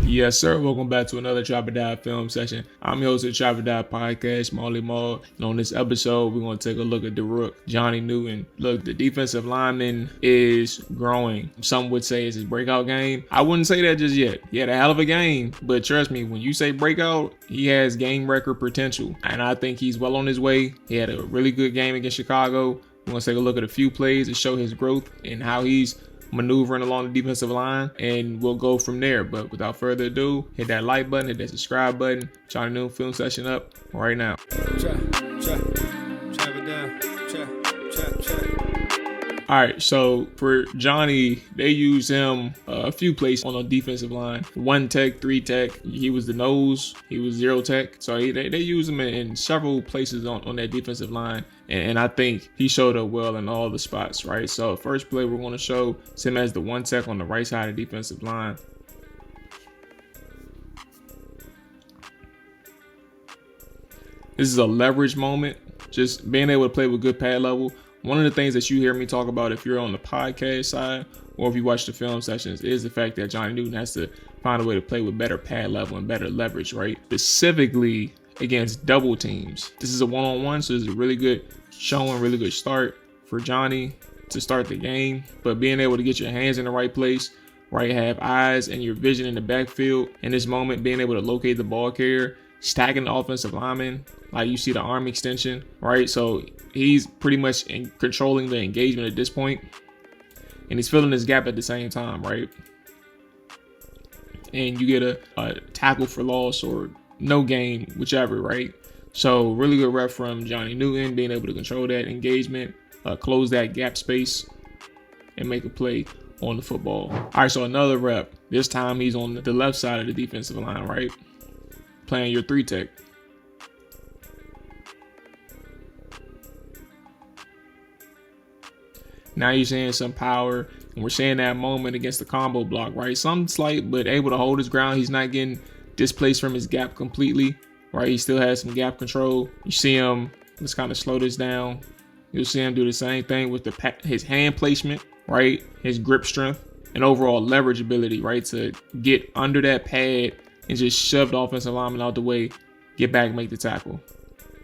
Yes, sir. Welcome back to another Chop or Die film session. I'm your host of the Chop or Die podcast, Mual. And on this episode, we're going to take a look at the Rook, Johnny Newton. Look, the defensive lineman is growing. Some would say it's his breakout game. I wouldn't say that just yet. He had a hell of a game, but trust me, when you say breakout, he has game record potential. And I think he's well on his way. He had a really good game against Chicago. We're going to take a look at a few plays to show his growth and how he's maneuvering along the defensive line, and we'll go from there. But without further ado, hit that like button, hit that subscribe button. Johnny Newton film session up right now. All right, so for Johnny, they use him a few places on the defensive line. 1 tech, 3 tech. He was the nose. He was 0 tech. So they use him in several places on that defensive line. And I think he showed up well in all the spots, right? So first play we're going to show is him as the 1 tech on the right side of the defensive line. This is a leverage moment, just being able to play with good pad level. One of the things that you hear me talk about if you're on the podcast side or if you watch the film sessions is the fact that Johnny Newton has to find a way to play with better pad level and better leverage, right? Specifically against double teams. This is a one-on-one, so it's a really good showing, really good start for Johnny to start the game. But being able to get your hands in the right place, right, have eyes and your vision in the backfield in this moment, being able to locate the ball carrier, stacking the offensive lineman, like you see the arm extension, right? So he's pretty much controlling the engagement at this point, and he's filling his gap at the same time, right? And you get a tackle for loss or no gain, whichever, right? So really good rep from Johnny Newton, being able to control that engagement, close that gap space, and make a play on the football. All right, so another rep. This time he's on the left side of the defensive line, right? Playing your 3 tech. Now you're seeing some power, and we're seeing that moment against the combo block, right? Some slight, but able to hold his ground. He's not getting displaced from his gap completely, right? He still has some gap control. You see him, let's kind of slow this down. You'll see him do the same thing with his hand placement, right? His grip strength and overall leverage ability, right? To get under that pad and just shove the offensive lineman out the way, get back and make the tackle.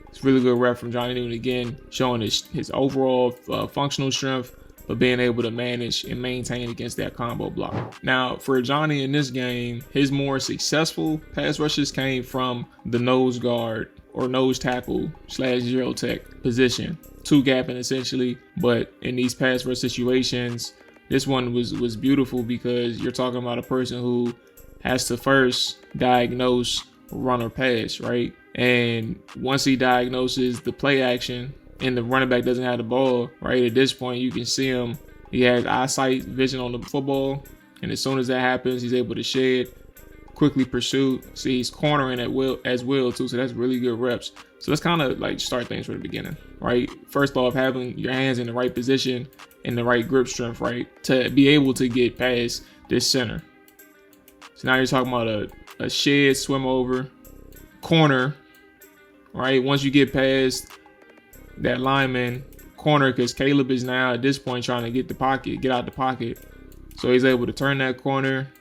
It's really good rep from Johnny Newton again, showing his overall functional strength, but being able to manage and maintain against that combo block. Now, for Johnny in this game, his more successful pass rushes came from the nose guard or nose tackle / 0 tech position, 2 gapping essentially. But in these pass rush situations, this one was beautiful because you're talking about a person who has to first diagnose run or pass, right? And once he diagnoses the play action and the running back doesn't have the ball, right, at this point you can see him. He has eyesight, vision on the football, and as soon as that happens, he's able to shed, quickly pursue. See, he's cornering as well too, so that's really good reps. So let's kind of like start things from the beginning, right? First off, having your hands in the right position and the right grip strength, right, to be able to get past this center. So now you're talking about a shed, swim over, corner, right? Once you get past that lineman, corner, because Caleb is now at this point trying to get out the pocket. So he's able to turn that corner,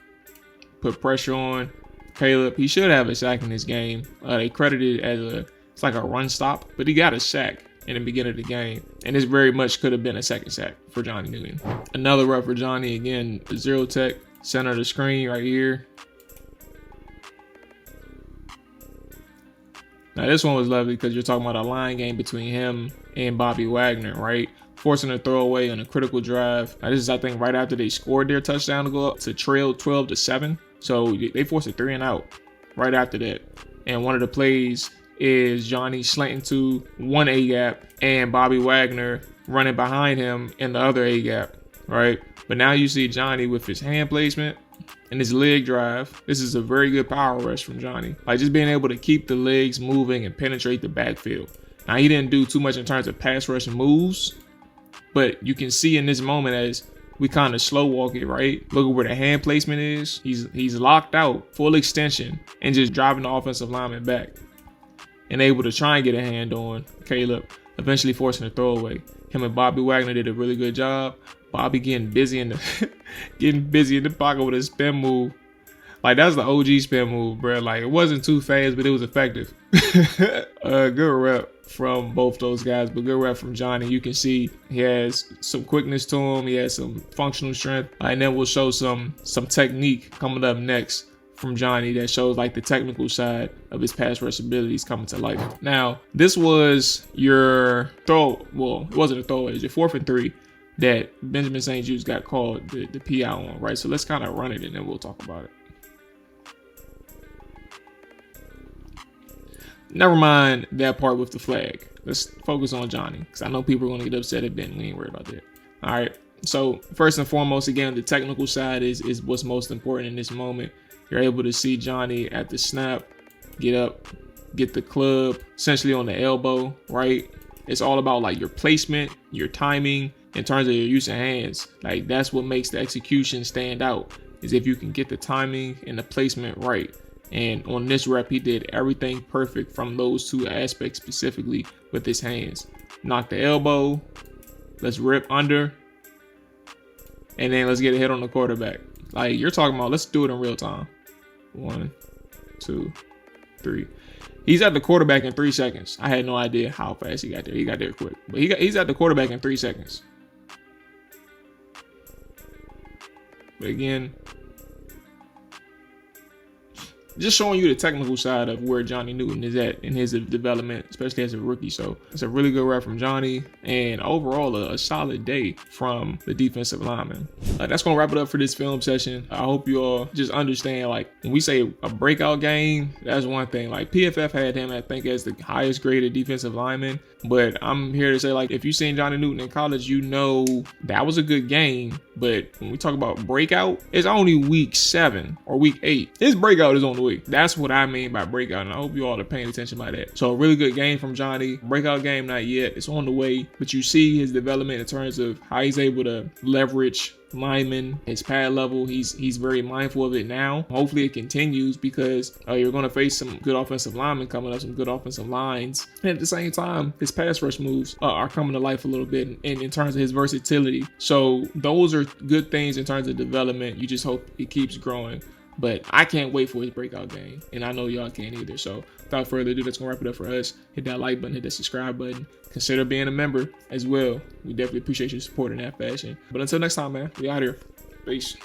put pressure on Caleb. He should have a sack in this game. They credited it as it's like a run stop, but he got a sack in the beginning of the game. And this very much could have been a second sack for Johnny Newton. Another rep for Johnny, again, the 0 tech, center of the screen right here. Now this one was lovely because you're talking about a line game between him and Bobby Wagner, right? Forcing a throwaway on a critical drive. Now this is, I think, right after they scored their touchdown to go up to trail 12-7. So they forced a 3 and out right after that. And one of the plays is Johnny slanting to 1 A gap and Bobby Wagner running behind him in the other A gap, right? But now you see Johnny with his hand placement and his leg drive. This is a very good power rush from Johnny. Like just being able to keep the legs moving and penetrate the backfield. Now he didn't do too much in terms of pass rush moves, but you can see in this moment as we kind of slow walk it, right? Look at where the hand placement is. He's locked out, full extension, and just driving the offensive lineman back. And able to try and get a hand on Caleb, eventually forcing a throwaway. Him and Bobby Wagner did a really good job. Bobby getting busy in the pocket with a spin move. Like, that's the OG spin move, bro. Like, it wasn't too fast, but it was effective. Good rep from both those guys, but good rep from Johnny. You can see he has some quickness to him. He has some functional strength. And then we'll show some technique coming up next from Johnny that shows like the technical side of his pass rush abilities coming to life. Now, this was your well, it wasn't a throwaway. It was your 4th and 3 that Benjamin St-Juste got called the PI on, right? So let's kind of run it and then we'll talk about it. Never mind that part with the flag. Let's focus on Johnny, because I know people are going to get upset at Ben. We ain't worried about that. All right. So first and foremost, again, the technical side is what's most important in this moment. You're able to see Johnny at the snap, get up, get the club essentially on the elbow, right? It's all about like your placement, your timing, in terms of your use of hands. Like, that's what makes the execution stand out, is if you can get the timing and the placement right. And on this rep, he did everything perfect from those 2 aspects specifically with his hands. Knock the elbow, let's rip under, and then let's get a hit on the quarterback. Like, you're talking about, let's do it in real time. 1, 2, 3. He's at the quarterback in 3 seconds. I had no idea how fast he got there. He got there quick, but he's at the quarterback in 3 seconds. But again, just showing you the technical side of where Johnny Newton is at in his development, especially as a rookie. So it's a really good rep from Johnny, and overall a solid day from the defensive lineman. That's gonna wrap it up for this film session. I hope you all just understand, like, when we say a breakout game, that's one thing. Like, PFF had him, I think, as the highest graded defensive lineman, but I'm here to say, like, if you've seen Johnny Newton in college, you know that was a good game. But when we talk about breakout, it's only week 7 or week 8. His breakout is on the way. That's what I mean by breakout, and I hope you all are paying attention by that. So a really good game from Johnny. Breakout game, not yet. It's on the way, but you see his development in terms of how he's able to leverage linemen, his pad level. He's very mindful of it now. Hopefully it continues, because you're going to face some good offensive linemen coming up, some good offensive lines. And at the same time, his pass rush moves are coming to life a little bit in terms of his versatility. So those are good things in terms of development. You just hope it keeps growing. But I can't wait for his breakout game, and I know y'all can't either. So without further ado, that's gonna wrap it up for us. Hit that like button, hit that subscribe button. Consider being a member as well. We definitely appreciate your support in that fashion. But until next time, man, we out here. Peace.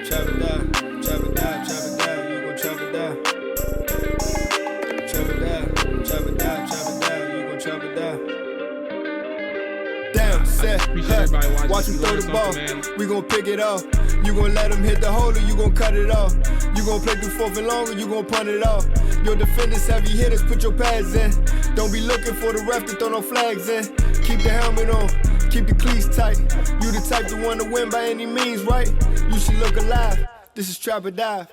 Chop it down. Chop it down. Chop it down. You gon' chop it down. Chop it down. You gon' chop it down. Damn, set, watch him throw the ball. We gon' pick it off. You gon' let him hit the hole, or you gon' cut it off. You gon' play through 4th and long, or you gon' punt it off. Your defenders, heavy hitters, put your pads in. Don't be looking for the ref to throw no flags in. Keep the helmet on. Keep the cleats tight. You the type to want to win by any means, right? You should look alive. This is Trap or Dive.